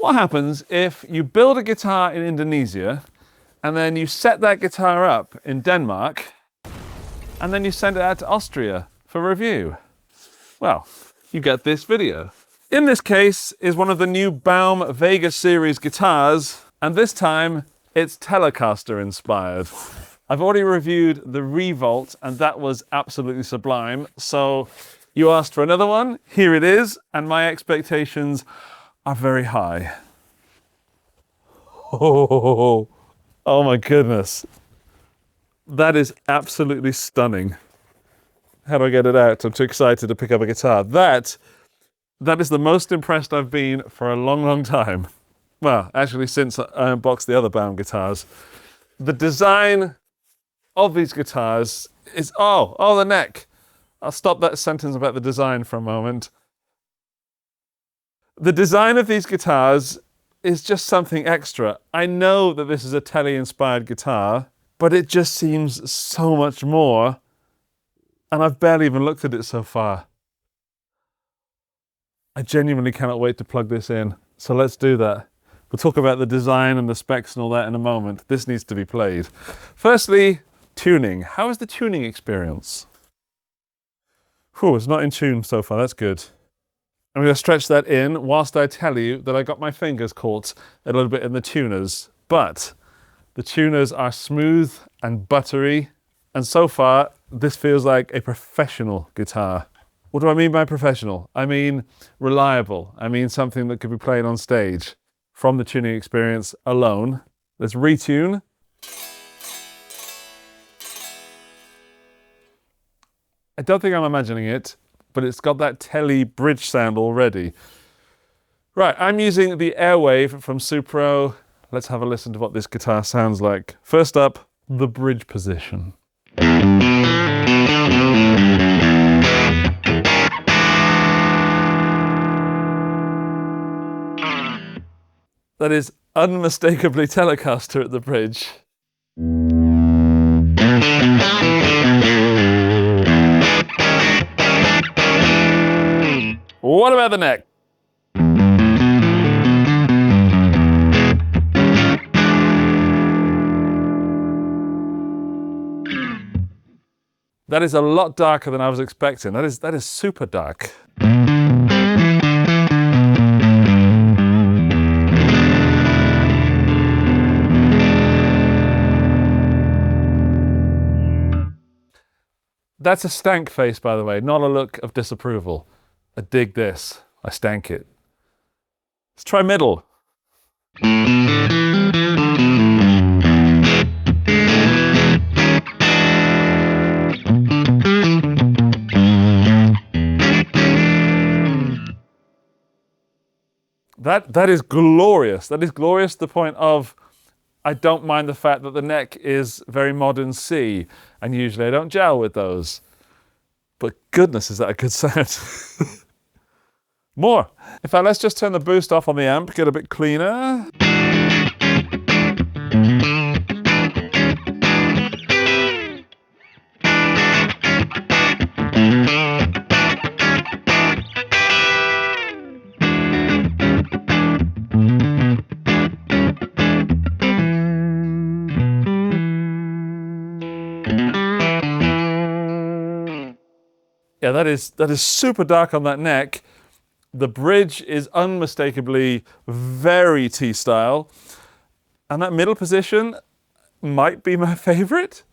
What happens if you build a guitar in Indonesia and then you set that guitar up in Denmark and then you send it out to Austria for review? Well, you get this video. In this case is one of the new Baum Vega series guitars, and this time it's Telecaster inspired. I've already reviewed the Revolt and that was absolutely sublime. So you asked for another one, here it is, and my expectations are very high. Oh my goodness. That is absolutely stunning. How do I get it out? I'm too excited to pick up a guitar. That is the most impressed I've been for a long, long time. Well, actually since I unboxed the other Baum guitars. The design of these guitars is, the neck. I'll stop that sentence about the design for a moment. The design of these guitars is just something extra. I know that this is a Tele-inspired guitar, but it just seems so much more. And I've barely even looked at it so far. I genuinely cannot wait to plug this in. So let's do that. We'll talk about the design and the specs and all that in a moment. This needs to be played. Firstly, tuning. How is the tuning experience? Whew, it's not in tune so far, that's good. I'm going to stretch that in whilst I tell you that I got my fingers caught a little bit in the tuners. But the tuners are smooth and buttery. And so far, this feels like a professional guitar. What do I mean by professional? I mean reliable. I mean something that could be played on stage. From the tuning experience alone, let's retune. I don't think I'm imagining it, but it's got that Tele bridge sound already. Right, I'm using the Airwave from Supro. Let's have a listen to what this guitar sounds like. First up, the bridge position. That is unmistakably Telecaster at the bridge. What about the neck? That is a lot darker than I was expecting. That is super dark. That's a stank face, by the way, not a look of disapproval. I dig this. I stank it. Let's try middle. That is glorious. That is glorious to the point of I don't mind the fact that the neck is very modern C, and usually I don't gel with those. But goodness, is that a good sound. More. In fact, let's just turn the boost off on the amp, get a bit cleaner. Yeah, that is super dark on that neck. The bridge is unmistakably very T-style. And that middle position might be my favorite.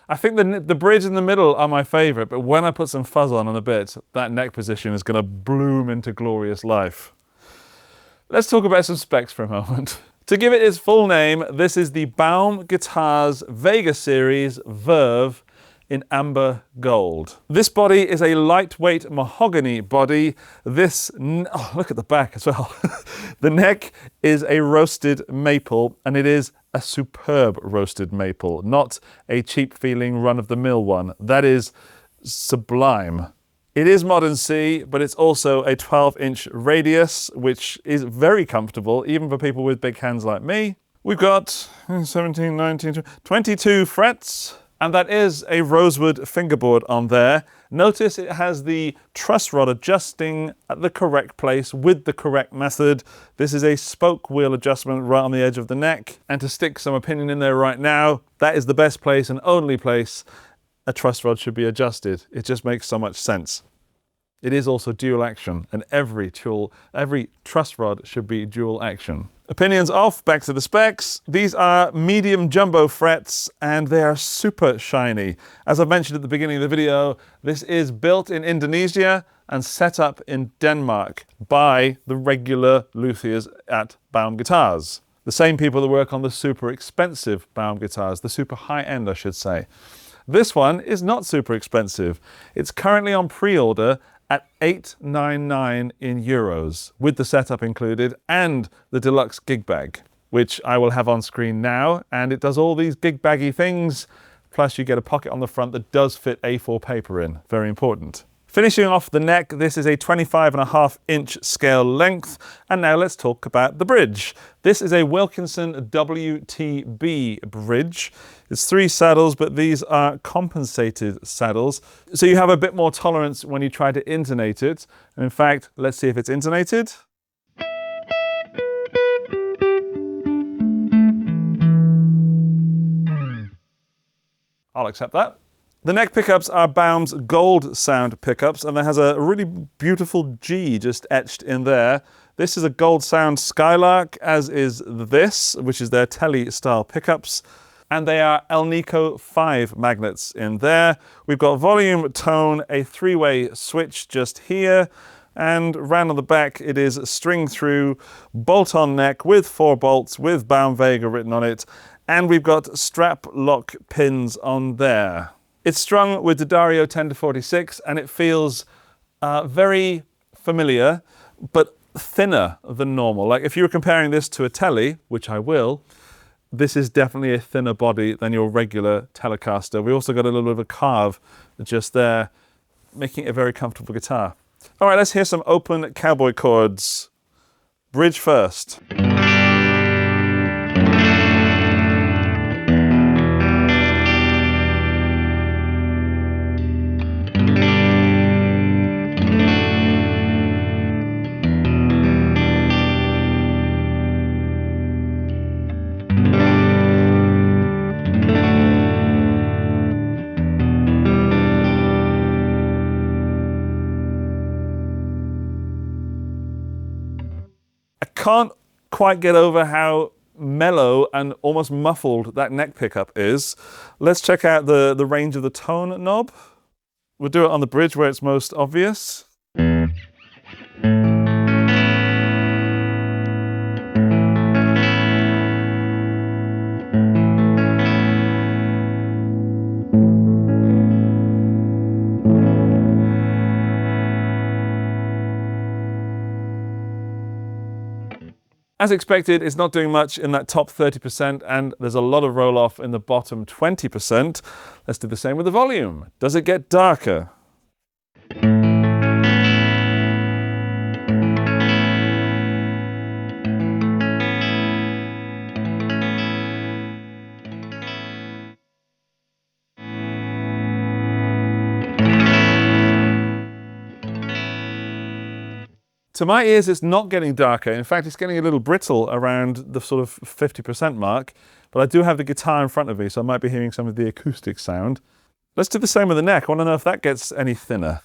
I think the bridge and the middle are my favorite, but when I put some fuzz on in a bit, that neck position is going to bloom into glorious life. Let's talk about some specs for a moment. To give it its full name, this is the Baum Guitars Vega Series Verve in amber gold. This body is a lightweight mahogany body. Look at the back as well. The neck is a roasted maple, and it is a superb roasted maple, not a cheap feeling run-of-the-mill one. That is sublime. It is modern C, but it's also a 12-inch radius, which is very comfortable, even for people with big hands like me. We've got 17, 19, 22 frets, and that is a rosewood fingerboard on there. Notice it has the truss rod adjusting at the correct place with the correct method. This is a spoke wheel adjustment right on the edge of the neck. And to stick some opinion in there right now, that is the best place and only place a truss rod should be adjusted. It just makes so much sense. It is also dual action, and every truss rod should be dual action. Opinions off, back to the specs. These are medium jumbo frets, and they are super shiny. As I mentioned at the beginning of the video, this is built in Indonesia and set up in Denmark by the regular luthiers at Baum Guitars. The same people that work on the super expensive Baum guitars, the super high-end, I should say. This one is not super expensive. It's currently on pre-order at €899 in euros, with the setup included and the deluxe gig bag, which I will have on screen now. And it does all these gig baggy things, plus you get a pocket on the front that does fit A4 paper in. Very important. Finishing off the neck, this is a 25.5-inch scale length. And now let's talk about the bridge. This is a Wilkinson WTB bridge. It's 3 saddles, but these are compensated saddles. So you have a bit more tolerance when you try to intonate it. And in fact, let's see if it's intonated. I'll accept that. The neck pickups are Baum's gold sound pickups, and there has a really beautiful G just etched in there. This is a gold Sound Skylark, as is this, which is their Tele style pickups. And they are Alnico V magnets in there. We've got volume, tone, a 3-way switch just here. And round on the back, it is string through, bolt-on neck with 4 bolts with Baum Vega written on it. And we've got strap lock pins on there. It's strung with D'Addario 10-46, and it feels very familiar, but thinner than normal. Like if you were comparing this to a Tele, which I will, this is definitely a thinner body than your regular Telecaster. We also got a little bit of a carve just there, making it a very comfortable guitar. All right, let's hear some open Cowboy chords. Bridge first. Can't quite get over how mellow and almost muffled that neck pickup is. Let's check out the range of the tone knob. We'll do it on the bridge where it's most obvious. As expected, it's not doing much in that top 30%, and there's a lot of roll-off in the bottom 20%. Let's do the same with the volume. Does it get darker? To my ears, it's not getting darker. In fact, it's getting a little brittle around the sort of 50% mark. But I do have the guitar in front of me, so I might be hearing some of the acoustic sound. Let's do the same with the neck. I want to know if that gets any thinner.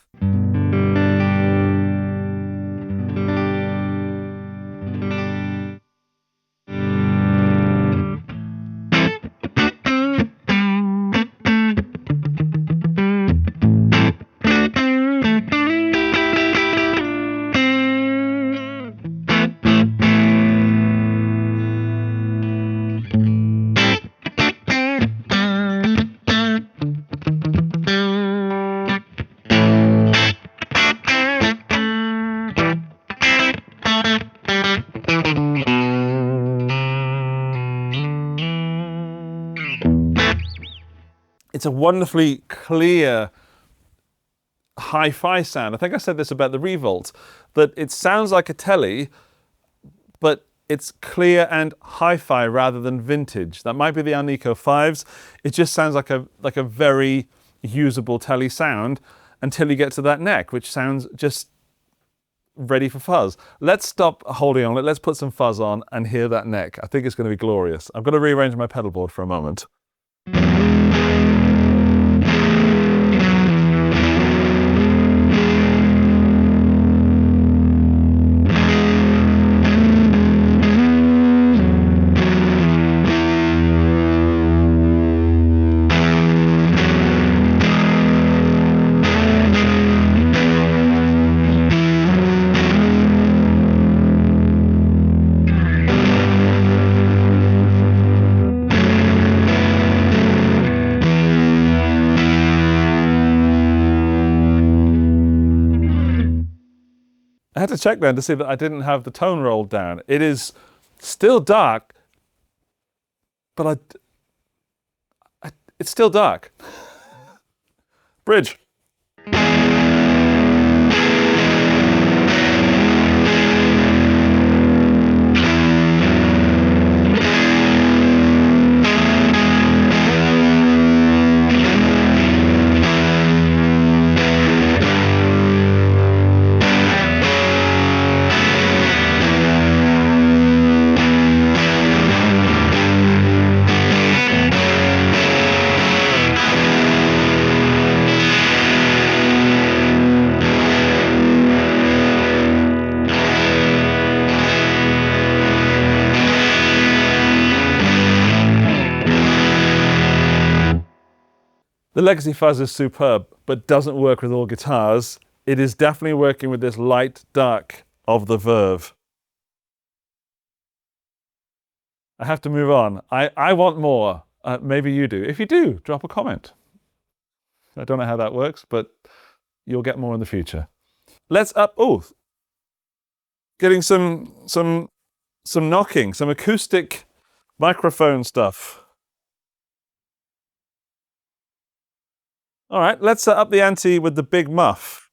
It's a wonderfully clear hi-fi sound. I think I said this about the Revolt, that it sounds like a Tele, but it's clear and hi-fi rather than vintage. That might be the Alnico Vs. It just sounds like a very usable Tele sound. until you get to that neck, which sounds just ready for fuzz. Let's stop holding on. Let's put some fuzz on and hear that neck. I think it's going to be glorious. I'm going to rearrange my pedal board for a moment. I had to check then to see that I didn't have the tone rolled down. It is still dark, but it's still dark. Bridge. The Legacy Fuzz is superb, but doesn't work with all guitars. It is definitely working with this light dark of the Verve. I have to move on. I want more. Maybe you do. If you do, drop a comment. I don't know how that works, but you'll get more in the future. Let's up. Oh, getting some knocking, some acoustic microphone stuff. All right, let's set up the ante with the big Muff.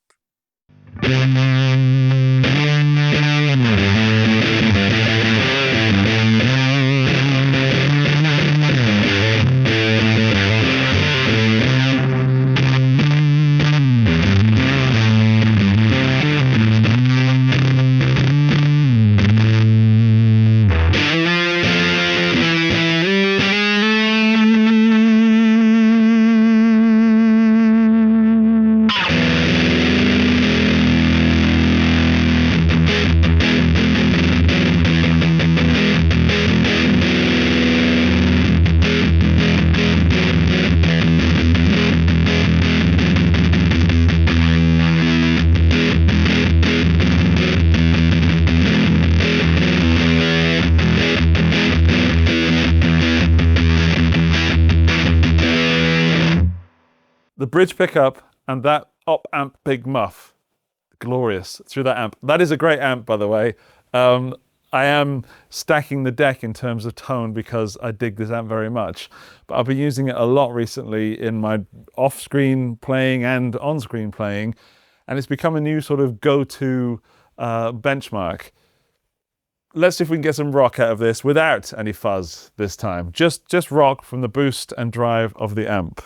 The bridge pickup and that op amp big Muff, glorious through that amp. That is a great amp, by the way. I am stacking the deck in terms of tone because I dig this amp very much. But I've been using it a lot recently in my off-screen playing and on-screen playing, and it's become a new sort of go-to benchmark. Let's see if we can get some rock out of this without any fuzz this time. Just rock from the boost and drive of the amp.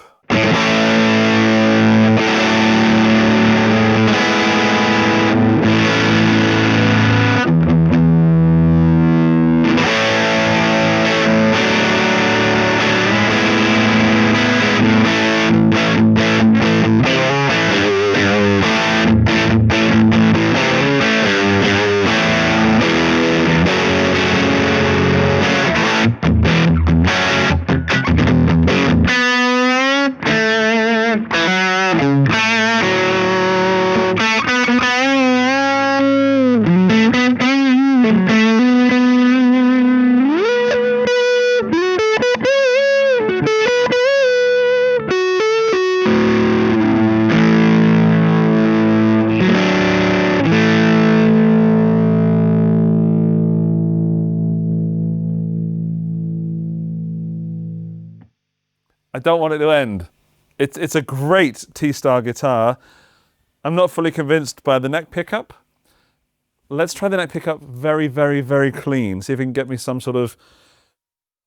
I don't want it to end. It's a great T-Star guitar. I'm not fully convinced by the neck pickup. Let's try the neck pickup very, very, very clean. See if we can get me some sort of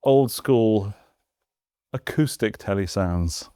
old school acoustic Tele sounds.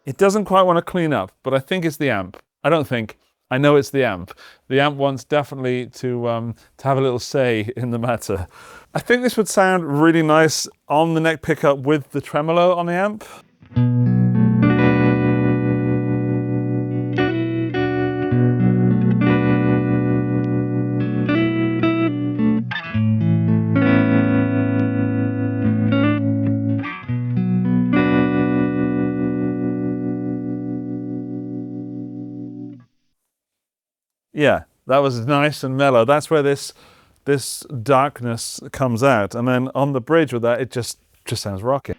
It doesn't quite want to clean up, but I think it's the amp. I don't think. I know it's the amp. The amp wants definitely to have a little say in the matter. I think this would sound really nice on the neck pickup with the tremolo on the amp. Yeah, that was nice and mellow. That's where this darkness comes out. And then on the bridge with that, it just sounds rocking.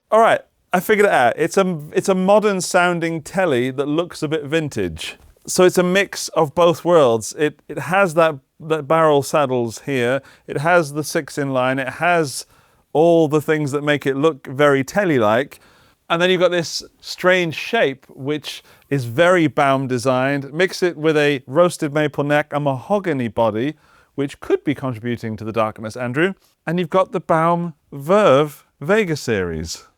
All right, I figured it out. It's a modern sounding Tele that looks a bit vintage. So it's a mix of both worlds. It has that barrel saddles here. It has the 6-in-line. It has all the things that make it look very Tele-like. And then you've got this strange shape, which is very Baum designed. Mix it with a roasted maple neck, a mahogany body, which could be contributing to the darkness, Andrew. And you've got the Baum Verve Vega series.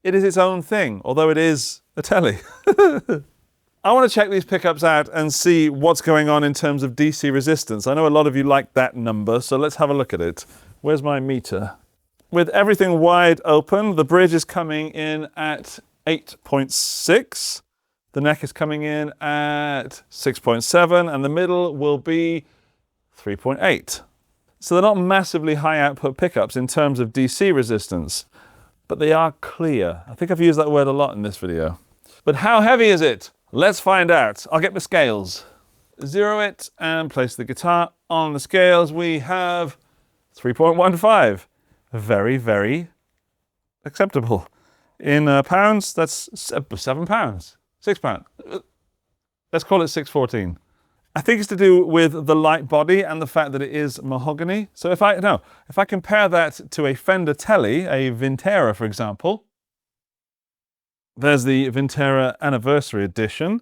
It is its own thing, although it is a Tele. I want to check these pickups out and see what's going on in terms of DC resistance. I know a lot of you like that number, so let's have a look at it. Where's my meter? With everything wide open, the bridge is coming in at 8.6. The neck is coming in at 6.7, and the middle will be 3.8. So they're not massively high output pickups in terms of DC resistance, but they are clear. I think I've used that word a lot in this video. But how heavy is it? Let's find out. I'll get the scales. Zero it and place the guitar on the scales. We have 3.15. Very, very acceptable. In pounds, that's 7 pounds, 6 pounds. Let's call it 614. I think it's to do with the light body and the fact that it is mahogany. So if I compare that to a Fender Tele, a Vintera, for example, there's the Vintera Anniversary Edition.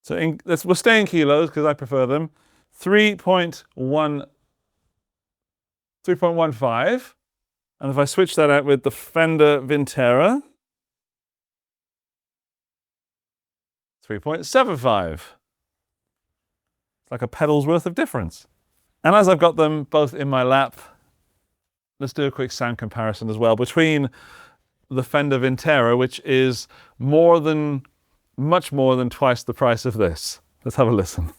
So we'll stay in kilos because I prefer them. 3.15. And if I switch that out with the Fender Vintera, 3.75. It's like a pedal's worth of difference. And as I've got them both in my lap, let's do a quick sound comparison as well between the Fender Vintera, which is much more than twice the price of this. Let's have a listen.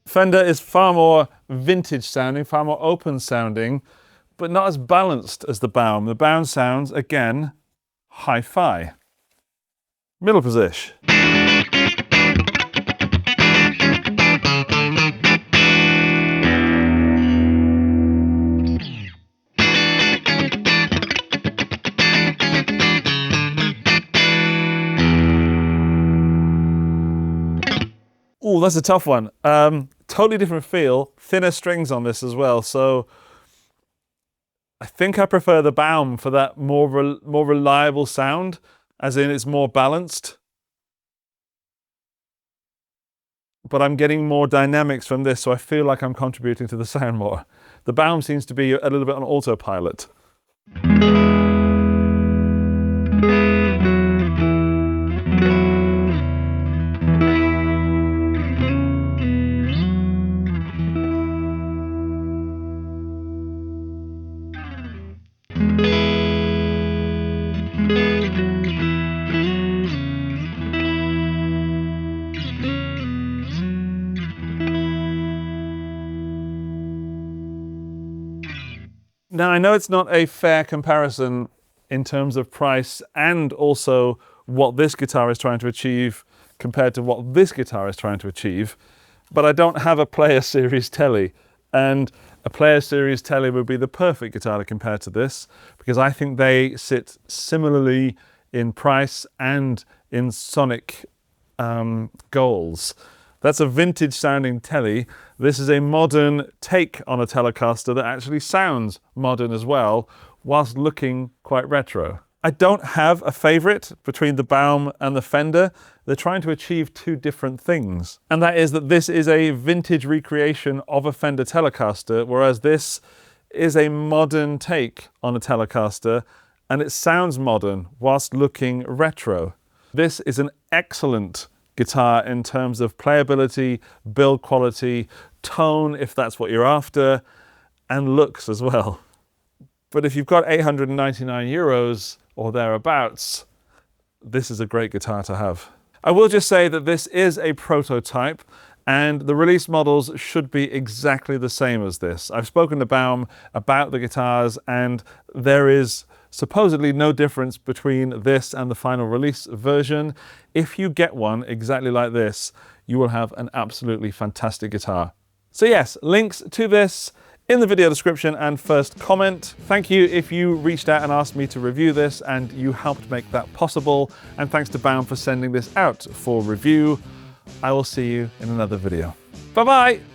Fender is far more vintage sounding, far more open sounding, but not as balanced as the Baum. The Baum sounds, again, hi-fi. Middle position. Ooh, that's a tough one. Totally different feel, thinner strings on this as well. So I think I prefer the Baum for that more reliable sound, as in it's more balanced. But I'm getting more dynamics from this, so I feel like I'm contributing to the sound more. The Baum seems to be a little bit on autopilot. Now, I know it's not a fair comparison in terms of price and also what this guitar is trying to achieve compared to what this guitar is trying to achieve, but I don't have a Player Series Tele, and a Player Series Tele would be the perfect guitar to compare to this, because I think they sit similarly in price and in sonic goals. That's a vintage sounding Tele. This is a modern take on a Telecaster that actually sounds modern as well, whilst looking quite retro. I don't have a favorite between the Baum and the Fender. They're trying to achieve two different things. And that is that this is a vintage recreation of a Fender Telecaster, whereas this is a modern take on a Telecaster, and it sounds modern whilst looking retro. This is an excellent guitar in terms of playability, build quality, tone if that's what you're after, and looks as well. But if you've got 899 euros or thereabouts, this is a great guitar to have. I will just say that this is a prototype, and the release models should be exactly the same as this. I've spoken to Baum about the guitars, and there is supposedly no difference between this and the final release version. If you get one exactly like this, you will have an absolutely fantastic guitar. So yes, links to this in the video description and first comment. Thank you if you reached out and asked me to review this and you helped make that possible. And thanks to Baum for sending this out for review. I will see you in another video. Bye-bye.